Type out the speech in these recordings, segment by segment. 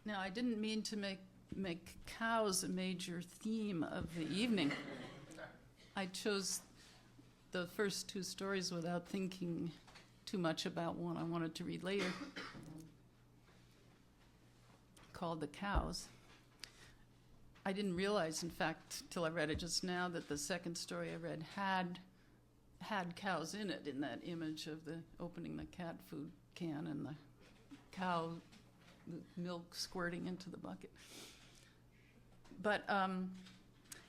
Now, I didn't mean to make cows a major theme of the evening. I chose the first two stories without thinking too much about one I wanted to read later, called The Cows. I didn't realize, in fact, till I read it just now, that the second story I read had cows in it, in that image of the opening the cat food can and the cow, the milk squirting into the bucket. But I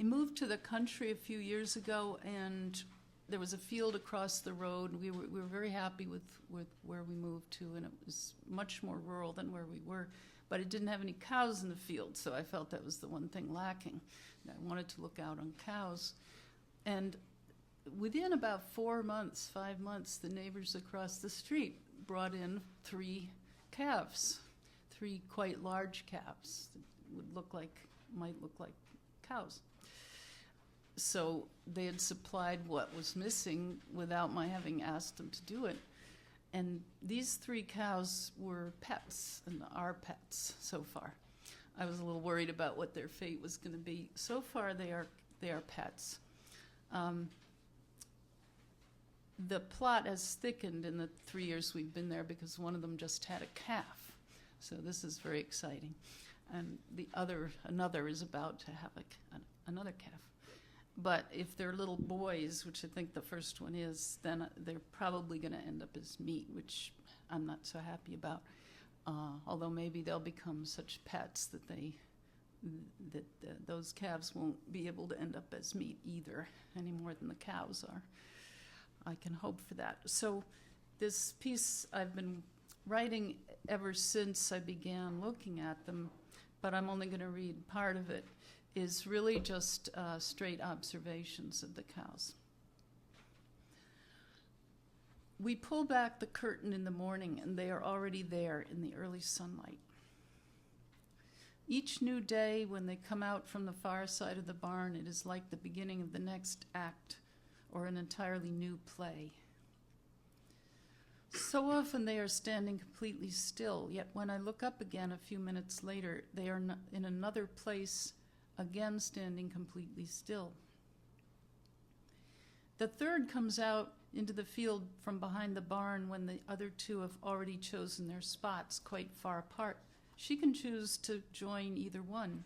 moved to the country a few years ago, and there was a field across the road. We were very happy with where we moved to, and it was much more rural than where we were. But it didn't have any cows in the field, so I felt that was the one thing lacking. I wanted to look out on cows. And within about 5 months, the neighbors across the street brought in 3 calves, 3 quite large calves that might look like cows. So they had supplied what was missing without my having asked them to do it. And these 3 cows were pets, and are pets so far. I was a little worried about what their fate was going to be. So far, they are pets. The plot has thickened in the 3 years we've been there because one of them just had a calf. So this is very exciting. And another is about to have another calf. But if they're little boys, which I think the first one is, then they're probably going to end up as meat, which I'm not so happy about. Although maybe they'll become such pets that those calves won't be able to end up as meat either, any more than the cows are. I can hope for that. So this piece I've been writing ever since I began looking at them, but I'm only going to read part of it, is really just straight observations of the cows. We pull back the curtain in the morning, and they are already there in the early sunlight. Each new day, when they come out from the far side of the barn, it is like the beginning of the next act or an entirely new play. So often they are standing completely still, yet when I look up again a few minutes later, they are in another place, again standing completely still. The third comes out into the field from behind the barn when the other 2 have already chosen their spots quite far apart. She can choose to join either one.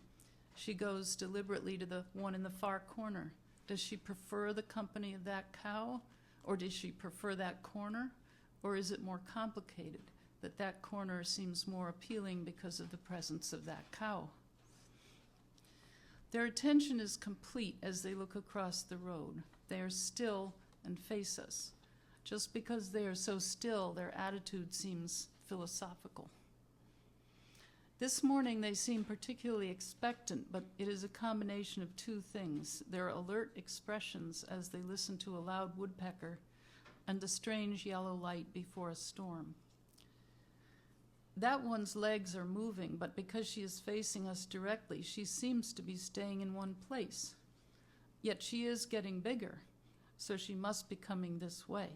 She goes deliberately to the one in the far corner. Does she prefer the company of that cow, or does she prefer that corner? Or is it more complicated, that corner seems more appealing because of the presence of that cow? Their attention is complete as they look across the road. They are still and face us. Just because they are so still, their attitude seems philosophical. This morning they seem particularly expectant, but it is a combination of 2 things: their alert expressions as they listen to a loud woodpecker and the strange yellow light before a storm. That one's legs are moving, but because she is facing us directly, she seems to be staying in one place. Yet she is getting bigger, so she must be coming this way.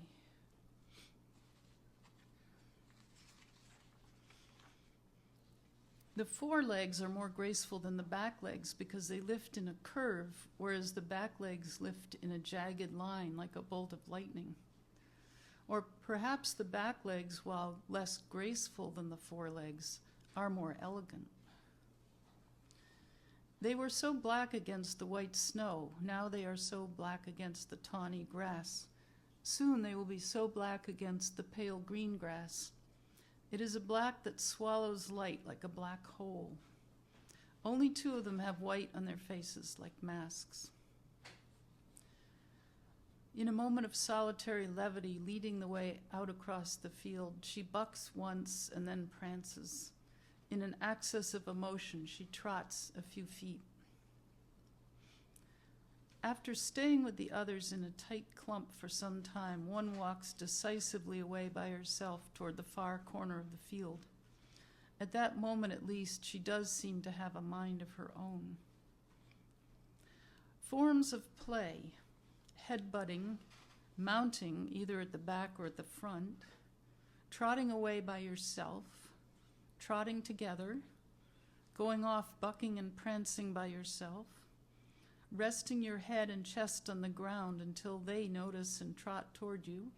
The forelegs are more graceful than the back legs because they lift in a curve, whereas the back legs lift in a jagged line like a bolt of lightning. Or perhaps the back legs, while less graceful than the forelegs, are more elegant. They were so black against the white snow. Now they are so black against the tawny grass. Soon they will be so black against the pale green grass. It is a black that swallows light like a black hole. Only 2 of them have white on their faces like masks. In a moment of solitary levity, leading the way out across the field, she bucks once and then prances. In an access of emotion, she trots a few feet. After staying with the others in a tight clump for some time, one walks decisively away by herself toward the far corner of the field. At that moment, at least, she does seem to have a mind of her own. Forms of play: headbutting, mounting either at the back or at the front, trotting away by yourself, trotting together, going off bucking and prancing by yourself, resting your head and chest on the ground until they notice and trot toward you,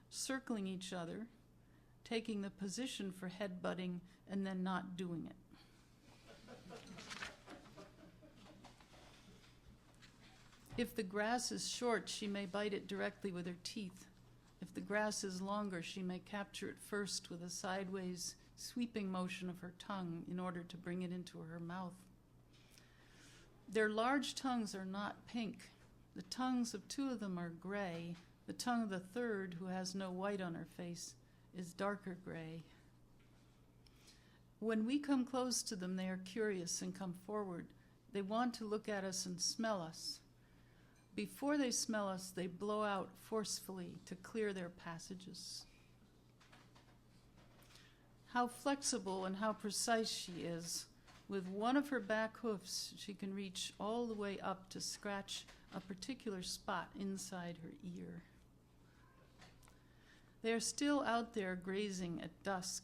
circling each other, taking the position for headbutting and then not doing it. If the grass is short, she may bite it directly with her teeth. If the grass is longer, she may capture it first with a sideways, sweeping motion of her tongue in order to bring it into her mouth. Their large tongues are not pink. The tongues of two of them are gray. The tongue of the third, who has no white on her face, is darker gray. When we come close to them, they are curious and come forward. They want to look at us and smell us. Before they smell us, they blow out forcefully to clear their passages. How flexible and how precise she is. With one of her back hoofs, she can reach all the way up to scratch a particular spot inside her ear. They are still out there grazing at dusk,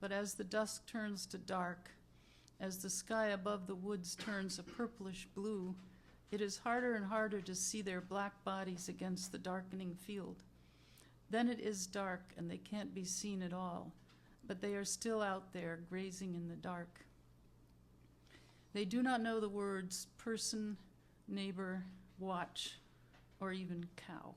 but as the dusk turns to dark, as the sky above the woods turns a purplish blue, it is harder and harder to see their black bodies against the darkening field. Then it is dark and they can't be seen at all, but they are still out there grazing in the dark. They do not know the words person, neighbor, watch, or even cow.